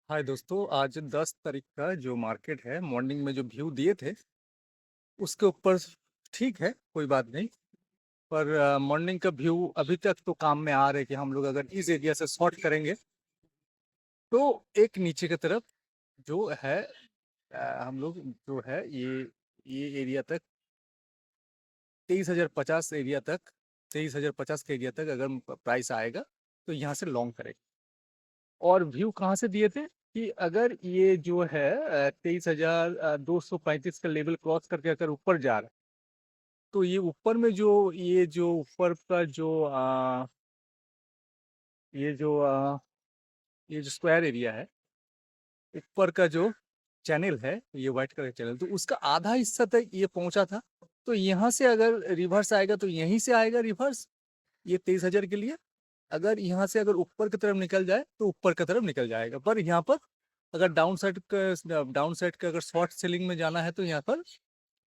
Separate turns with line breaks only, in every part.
हाय दोस्तों, आज 10 तारीख का जो मार्केट है, मॉर्निंग में जो व्यू दिए थे उसके ऊपर ठीक है, कोई बात नहीं। पर मॉर्निंग का व्यू अभी तक तो काम में आ रहा है कि हम लोग अगर इस एरिया से शॉर्ट करेंगे तो एक नीचे की तरफ जो है, हम लोग जो है ये एरिया तक 23,050 एरिया तक, 23,050 के एरिया तक अगर प्राइस आएगा तो यहाँ से लॉन्ग करेंगे। और व्यू कहाँ से दिए थे कि अगर ये जो है 23,235 का लेवल क्रॉस करके अगर ऊपर जा रहा है तो ये ऊपर में जो ये जो ऊपर का जो ये जो ये जो स्क्वायर एरिया है, ऊपर का जो चैनल है, ये व्हाइट कलर का चैनल, तो उसका आधा हिस्सा तक ये पहुंचा था। तो यहाँ से अगर रिवर्स आएगा तो यहीं से आएगा रिवर्स, ये 23,000 के लिए। अगर यहाँ से अगर ऊपर की तरफ निकल जाए तो ऊपर की तरफ निकल जाएगा। पर यहाँ पर अगर डाउन साइड का अगर शॉर्ट सेलिंग में जाना है तो यहाँ पर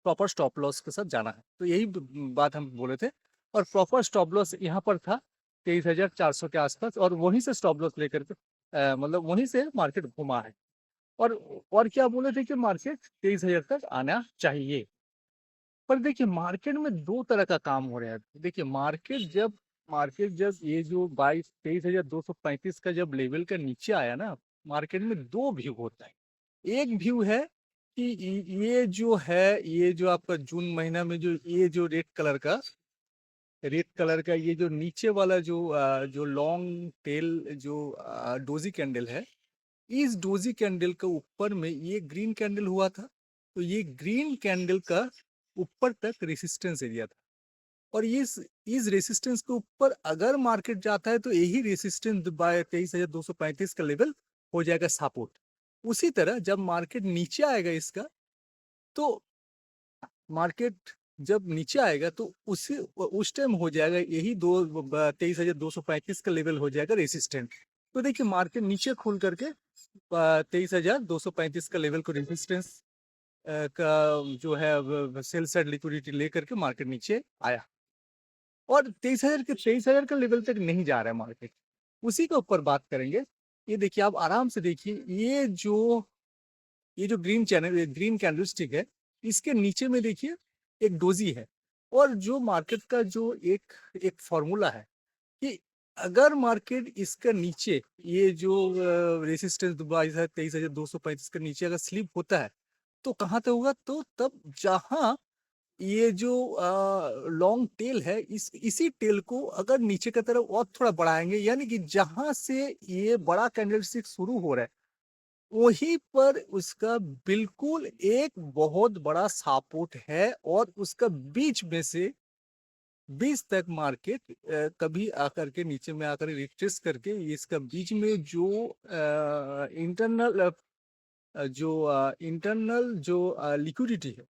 प्रॉपर स्टॉप लॉस के साथ जाना है। तो यही बात हम बोले थे। और प्रॉपर स्टॉप लॉस यहाँ पर था 23,400 के आसपास, और वहीं से स्टॉप लॉस लेकर के मतलब वहीं से मार्केट घुमा है। और और क्या बोले थे कि मार्केट 23,000 तक आना चाहिए। पर देखिए, मार्केट में दो तरह का काम हो रहा है। देखिए, मार्केट जब ये जो 23,235 का जब लेवल का नीचे आया ना, मार्केट में दो व्यू होता है। एक व्यू है कि ये जो है, ये जो आपका जून महीना में जो ये जो रेड कलर का ये जो नीचे वाला जो लॉन्ग टेल जो डोजी कैंडल है, इस डोजी कैंडल के ऊपर में ये ग्रीन कैंडल हुआ था। तो ये ग्रीन कैंडल का ऊपर तक रेसिस्टेंस एरिया था। और इस रेसिस्टेंस के ऊपर अगर मार्केट जाता है तो यही रेसिस्टेंस बाय 23,235 का लेवल हो जाएगा सपोर्ट। उसी तरह जब मार्केट नीचे आएगा इसका, तो मार्केट जब नीचे आएगा तो उस टाइम हो जाएगा यही 23,235 का लेवल हो जाएगा रेसिस्टेंट। तो देखिए, मार्केट नीचे खुल करके 23,235 का लेवल को रेजिस्टेंस का जो है सेल साइड लिक्विडिटी लेकर के मार्केट नीचे आया। और 23,000 का लेवल तक नहीं जा रहा है मार्केट। उसी के ऊपर बात करेंगे। ये देखिए, आप आराम से देखिए, ये जो ग्रीन कैंडलस्टिक है, इसके नीचे में देखिए एक डोजी है। और जो मार्केट का जो एक एक फॉर्मूला है कि अगर मार्केट इसका नीचे ये जो रेसिस्टेंस 23,235 के नीचे अगर स्लिप होता है तो कहाँ तक होगा, तो तब जहां ये जो लॉन्ग टेल है, इसी टेल को अगर नीचे की तरफ और थोड़ा बढ़ाएंगे, यानी कि जहां से ये बड़ा कैंडलस्टिक शुरू हो रहा है वहीं पर उसका बिल्कुल एक बहुत बड़ा सपोर्ट है। और उसका बीच में से 20 तक मार्केट कभी आकर के नीचे में आकर रिट्रेस करके इसका बीच में जो इंटरनल जो लिक्विडिटी है,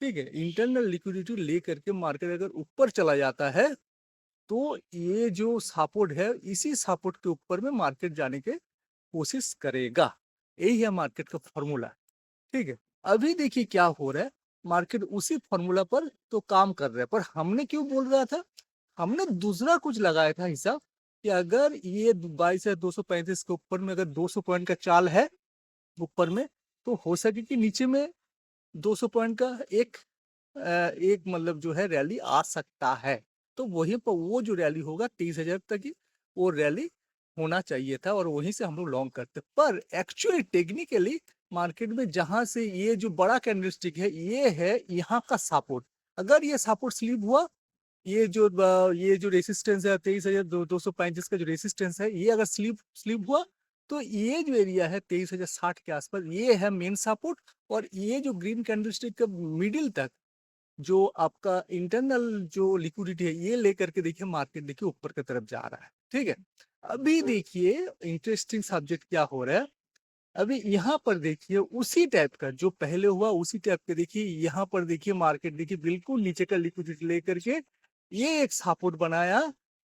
ठीक है, इंटरनल लिक्विडिटी लेकर के मार्केट अगर ऊपर चला जाता है तो ये जो सपोर्ट है, इसी सपोर्ट के ऊपर में मार्केट जाने के कोशिश करेगा। यही है मार्केट का फॉर्मूला। ठीक है। अभी देखिए क्या हो रहा है, मार्केट उसी फॉर्मूला पर तो काम कर रहा है। पर हमने क्यों बोल रहा था, हमने दूसरा कुछ लगाया था हिसाब कि अगर ये 22,235 के ऊपर में अगर 200 पॉइंट का चाल है ऊपर में, तो हो सके कि नीचे में 200 पॉइंट का एक मतलब जो है रैली आ सकता है। तो वहीं पर वो जो रैली होगा 23,000 तक ही वो रैली होना चाहिए था, और वहीं से हम लोग लॉन्ग करते। पर एक्चुअली टेक्निकली मार्केट में जहां से ये जो बड़ा कैंडलस्टिक है, ये है यहाँ का सपोर्ट। अगर ये सपोर्ट स्लिप हुआ, ये जो रेसिस्टेंस है 23,235 का जो रेसिस्टेंस है, ये अगर स्लिप स्लिप हुआ तो ये जो एरिया है 23,060 के आसपास, ये है मेन सपोर्ट। और ये जो ग्रीन कैंडलस्टिक का मिडिल तक जो आपका इंटरनल जो लिक्विडिटी है, ये लेकर के देखिए मार्केट देखिए ऊपर की तरफ जा रहा है। ठीक है। अभी देखिए इंटरेस्टिंग सब्जेक्ट क्या हो रहा है। अभी यहाँ पर देखिए उसी टाइप का जो पहले हुआ, उसी टाइप के देखिए यहाँ पर देखिए मार्केट देखिए बिल्कुल नीचे का लिक्विडिटी लेकर के ये एक सपोर्ट बनाया।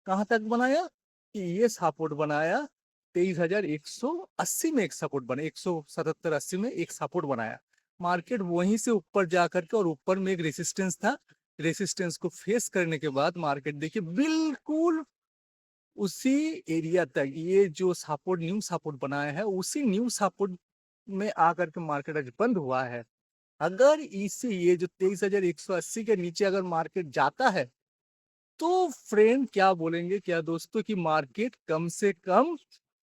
कहाँ तक बनाया कि ये सपोर्ट बनाया 23,180 में, एक सपोर्ट बना 177-80 में एक सपोर्ट बनाया। मार्केट वहीं से ऊपर जा करके, और ऊपर में एक रेसिस्टेंस था, रेसिस्टेंस को फेस करने के बाद मार्केट देखिए बिल्कुल उसी एरिया तक ये जो सपोर्ट न्यू सपोर्ट बनाया है, उसी न्यू सपोर्ट में आकर के मार्केट आज बंद हुआ है। अगर इसी ये जो 23,180 के नीचे अगर मार्केट जाता है, तो फ्रेंड क्या बोलेंगे, क्या दोस्तों कि मार्केट कम से कम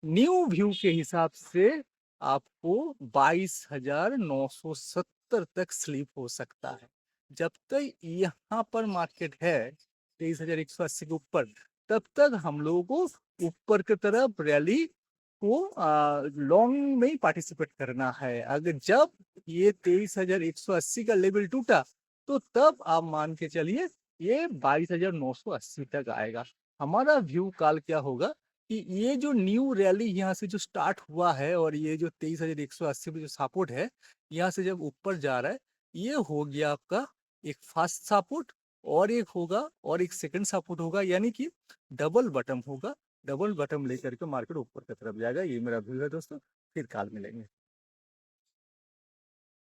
न्यू व्यू के हिसाब से आपको 22,970 तक स्लिप हो सकता है। जब तक यहाँ पर मार्केट है 23,180 के ऊपर, तब तक हम लोगों को ऊपर की तरफ रैली को लॉन्ग में ही पार्टिसिपेट करना है। अगर जब ये 23,180 का लेवल टूटा, तो तब आप मान के चलिए ये 22,980 तक आएगा। हमारा व्यू काल क्या होगा कि ये जो न्यू रैली यहाँ से जो स्टार्ट हुआ है और ये जो 23,180 पे जो सपोर्ट है, यहाँ से जब ऊपर जा रहा है, ये हो गया आपका एक फर्स्ट सपोर्ट, और एक होगा और एक सेकंड सपोर्ट होगा, यानी कि डबल बटन होगा। डबल बटन लेकर के मार्केट ऊपर की तरफ जाएगा। ये मेरा व्यू है दोस्तों। फिर काल मिलेंगे।